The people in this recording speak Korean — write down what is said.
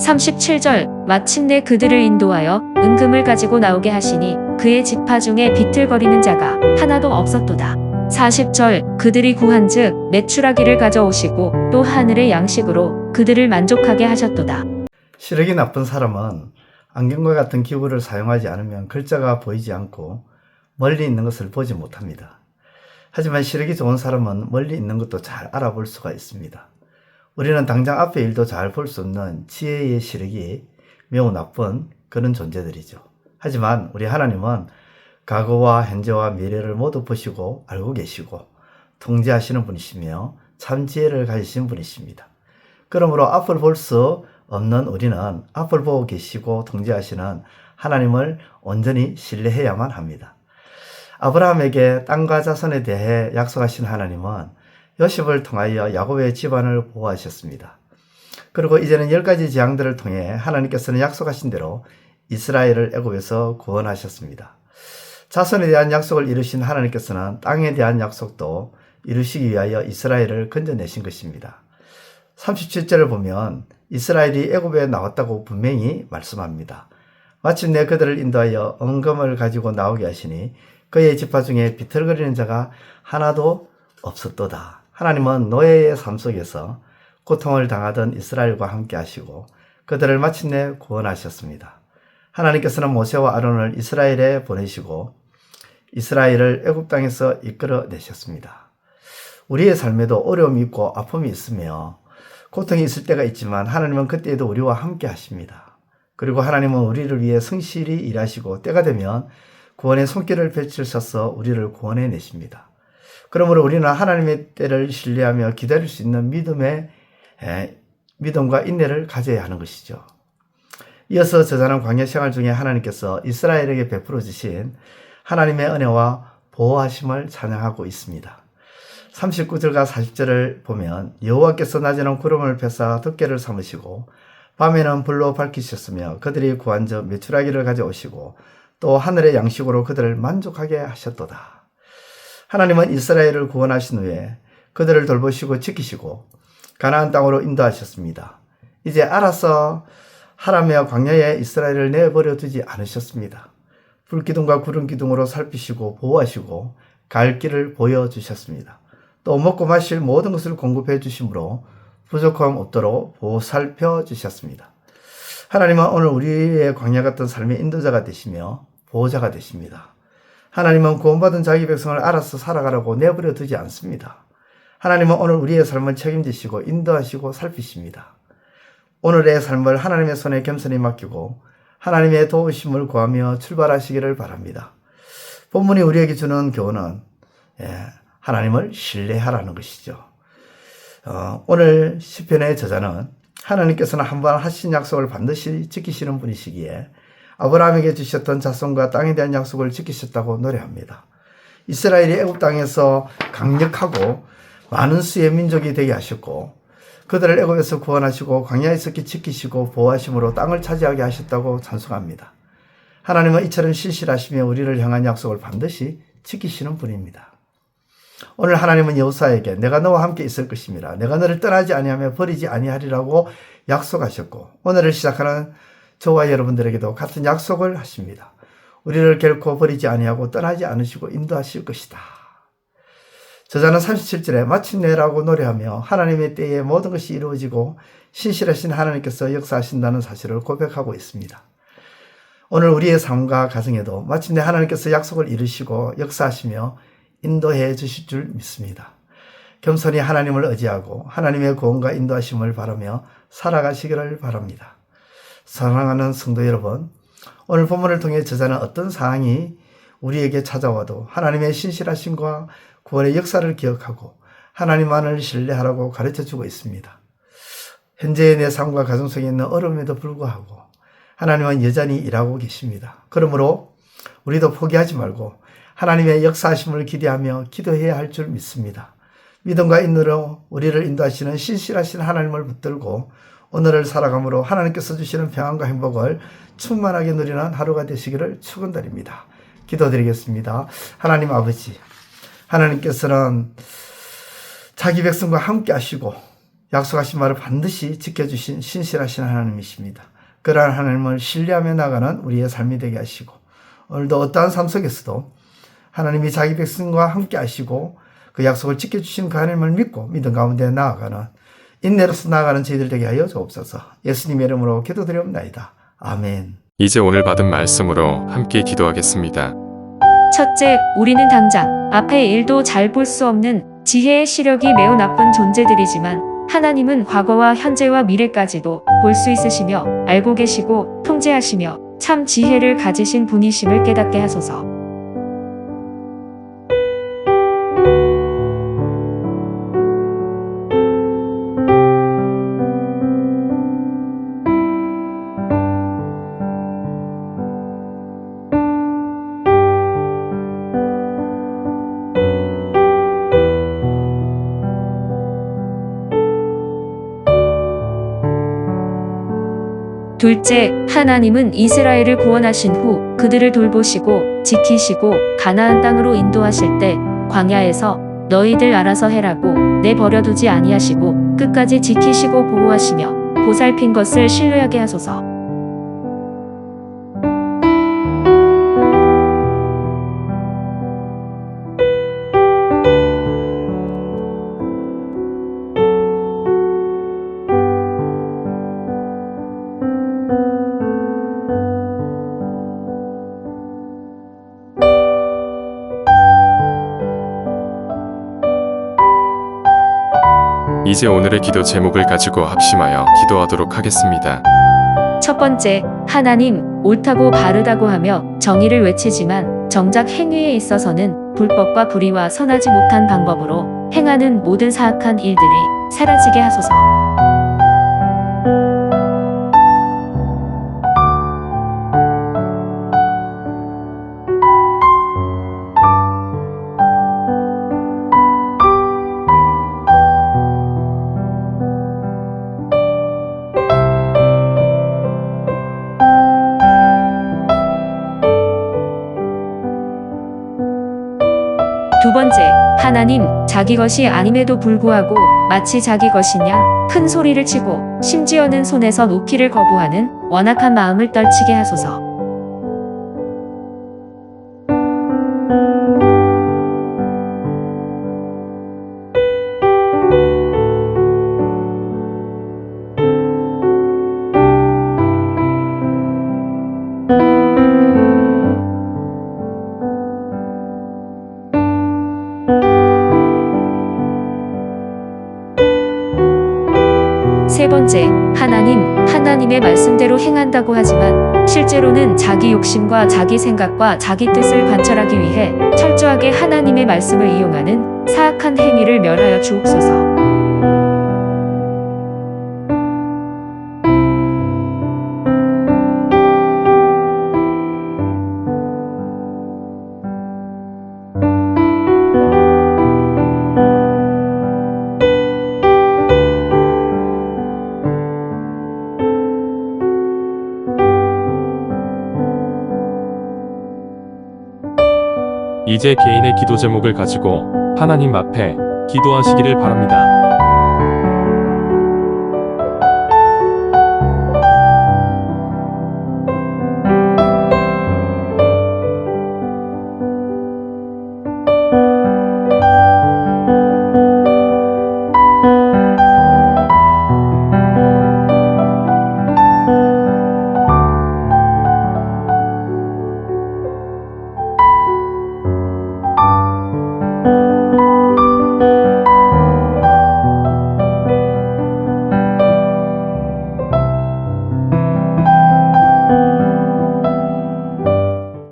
37절 마침내 그들을 인도하여 은금을 가지고 나오게 하시니 그의 지파 중에 비틀거리는 자가 하나도 없었도다. 40절 그들이 구한즉 메추라기를 가져오시고 또 하늘의 양식으로 그들을 만족하게 하셨도다. 시력이 나쁜 사람은 안경과 같은 기구를 사용하지 않으면 글자가 보이지 않고 멀리 있는 것을 보지 못합니다. 하지만 시력이 좋은 사람은 멀리 있는 것도 잘 알아볼 수가 있습니다. 우리는 당장 앞의 일도 잘 볼 수 없는 지혜의 시력이 매우 나쁜 그런 존재들이죠. 하지만 우리 하나님은 과거와 현재와 미래를 모두 보시고 알고 계시고 통제하시는 분이시며 참 지혜를 가지신 분이십니다. 그러므로 앞을 볼 수 없는 우리는 앞을 보고 계시고 통제하시는 하나님을 온전히 신뢰해야만 합니다. 아브라함에게 땅과 자손에 대해 약속하신 하나님은 요셉을 통하여 야곱의 집안을 보호하셨습니다. 그리고 이제는 10가지 재앙들을 통해 하나님께서는 약속하신 대로 이스라엘을 애굽에서 구원하셨습니다. 자손에 대한 약속을 이루신 하나님께서는 땅에 대한 약속도 이루시기 위하여 이스라엘을 건져내신 것입니다. 37절을 보면 이스라엘이 애굽에 나왔다고 분명히 말씀합니다. 마침내 그들을 인도하여 은금을 가지고 나오게 하시니 그의 지파 중에 비틀거리는 자가 하나도 없었도다. 하나님은 노예의 삶 속에서 고통을 당하던 이스라엘과 함께 하시고 그들을 마침내 구원하셨습니다. 하나님께서는 모세와 아론을 이스라엘에 보내시고 이스라엘을 애굽 땅에서 이끌어내셨습니다. 우리의 삶에도 어려움이 있고 아픔이 있으며 고통이 있을 때가 있지만 하나님은 그때에도 우리와 함께 하십니다. 그리고 하나님은 우리를 위해 성실히 일하시고 때가 되면 구원의 손길을 펼치셔서 우리를 구원해 내십니다. 그러므로 우리는 하나님의 때를 신뢰하며 기다릴 수 있는 믿음과 인내를 가져야 하는 것이죠. 이어서 저자는 광야 생활 중에 하나님께서 이스라엘에게 베풀어 주신 하나님의 은혜와 보호하심을 찬양하고 있습니다. 39절과 40절을 보면 여호와께서 낮에는 구름을 펴사 덮개를 삼으시고 밤에는 불로 밝히셨으며 그들이 구한즉 메추라기를 가져오시고 또 하늘의 양식으로 그들을 만족하게 하셨도다. 하나님은 이스라엘을 구원하신 후에 그들을 돌보시고 지키시고 가나안 땅으로 인도하셨습니다. 이제 알아서 하라며 광야에 이스라엘을 내버려 두지 않으셨습니다. 불기둥과 구름기둥으로 살피시고 보호하시고 갈 길을 보여주셨습니다. 또 먹고 마실 모든 것을 공급해 주심으로 부족함 없도록 보살펴 주셨습니다. 하나님은 오늘 우리의 광야 같은 삶의 인도자가 되시며 보호자가 되십니다. 하나님은 구원받은 자기 백성을 알아서 살아가라고 내버려 두지 않습니다. 하나님은 오늘 우리의 삶을 책임지시고 인도하시고 살피십니다. 오늘의 삶을 하나님의 손에 겸손히 맡기고 하나님의 도우심을 구하며 출발하시기를 바랍니다. 본문이 우리에게 주는 교훈은 하나님을 신뢰하라는 것이죠. 오늘 시편의 저자는 하나님께서는 한번 하신 약속을 반드시 지키시는 분이시기에 아브라함에게 주셨던 자손과 땅에 대한 약속을 지키셨다고 노래합니다. 이스라엘이 애굽 땅에서 강력하고 많은 수의 민족이 되게 하셨고 그들을 애굽에서 구원하시고 광야에서 지키시고 보호하심으로 땅을 차지하게 하셨다고 찬송합니다. 하나님은 이처럼 신실하시며 우리를 향한 약속을 반드시 지키시는 분입니다. 오늘 하나님은 여호수아에게 내가 너와 함께 있을 것임이라 내가 너를 떠나지 아니하며 버리지 아니하리라고 약속하셨고 오늘을 시작하는 저와 여러분들에게도 같은 약속을 하십니다. 우리를 결코 버리지 아니하고 떠나지 않으시고 인도하실 것이다. 저자는 37절에 마침내라고 노래하며 하나님의 때에 모든 것이 이루어지고 신실하신 하나님께서 역사하신다는 사실을 고백하고 있습니다. 오늘 우리의 삶과 가정에도 마침내 하나님께서 약속을 이루시고 역사하시며 인도해 주실 줄 믿습니다. 겸손히 하나님을 의지하고 하나님의 구원과 인도하심을 바라며 살아가시기를 바랍니다. 사랑하는 성도 여러분, 오늘 본문을 통해 저자는 어떤 상황이 우리에게 찾아와도 하나님의 신실하심과 구원의 역사를 기억하고 하나님만을 신뢰하라고 가르쳐주고 있습니다. 현재의 내 삶과 가정 속에 있는 어려움에도 불구하고 하나님은 여전히 일하고 계십니다. 그러므로 우리도 포기하지 말고 하나님의 역사하심을 기대하며 기도해야 할 줄 믿습니다. 믿음과 인내로 우리를 인도하시는 신실하신 하나님을 붙들고 오늘을 살아감으로 하나님께서 주시는 평안과 행복을 충만하게 누리는 하루가 되시기를 축원드립니다. 기도드리겠습니다. 하나님 아버지, 하나님께서는 자기 백성과 함께 하시고 약속하신 말을 반드시 지켜주신 신실하신 하나님이십니다. 그러한 하나님을 신뢰하며 나가는 우리의 삶이 되게 하시고 오늘도 어떠한 삶 속에서도 하나님이 자기 백성과 함께 하시고 그 약속을 지켜주신 그 하나님을 믿고 믿음 가운데 나아가는 인내로서 나아가는 저희들 되게 하여 주옵소서. 예수님의 이름으로 기도드리옵나이다. 아멘. 이제 오늘 받은 말씀으로 함께 기도하겠습니다. 첫째, 우리는 당장 앞의 일도 잘 볼 수 없는 지혜의 시력이 매우 나쁜 존재들이지만 하나님은 과거와 현재와 미래까지도 볼 수 있으시며 알고 계시고 통제하시며 참 지혜를 가지신 분이심을 깨닫게 하소서. 둘째, 하나님은 이스라엘을 구원하신 후 그들을 돌보시고 지키시고 가나안 땅으로 인도하실 때 광야에서 너희들 알아서 해라고 내버려두지 아니하시고 끝까지 지키시고 보호하시며 보살핀 것을 신뢰하게 하소서. 이제 오늘의 기도 제목을 가지고 합심하여 기도하도록 하겠습니다. 첫 번째, 하나님, 옳다고 바르다고 하며 정의를 외치지만 정작 행위에 있어서는 불법과 불의와 선하지 못한 방법으로 행하는 모든 사악한 일들이 사라지게 하소서. 두 번째, 하나님, 자기 것이 아님에도 불구하고 마치 자기 것이냐 큰 소리를 치고 심지어는 손에서 놓기를 거부하는 완악한 마음을 떨치게 하소서. 세 번째, 하나님의 말씀대로 행한다고 하지만 실제로는 자기 욕심과 자기 생각과 자기 뜻을 관철하기 위해 철저하게 하나님의 말씀을 이용하는 사악한 행위를 멸하여 주옵소서. 이제 개인의 기도 제목을 가지고 하나님 앞에 기도하시기를 바랍니다.